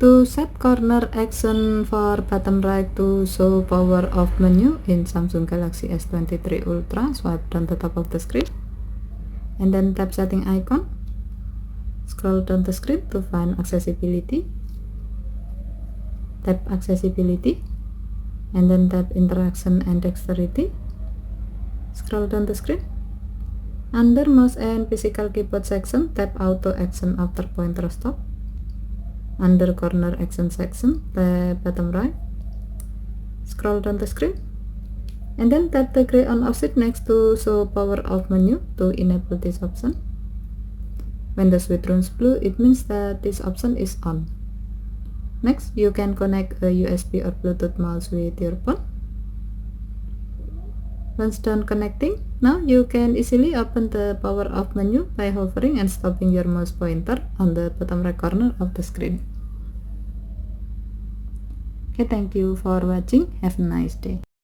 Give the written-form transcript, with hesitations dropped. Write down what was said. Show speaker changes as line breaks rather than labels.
To set corner action for bottom right to show power off menu in Samsung Galaxy S23 Ultra, swipe down the top of the screen and then tap setting icon. Scroll down the screen to find accessibility. Tap accessibility and then tap interaction and dexterity. Scroll down the screen. Under mouse and physical keyboard section, tap auto action after pointer stop. Under corner action section, tap bottom right. Scroll down the screen and then tap the gray on off switch next to show power off menu to enable this option. When the switch turns blue, it means that this option is on. Next, you can connect a USB or Bluetooth mouse with your phone. Once done connecting, now you can easily open the power off menu by hovering and stopping your mouse pointer on the bottom right corner of the screen. Okay, thank you for watching. Have a nice day.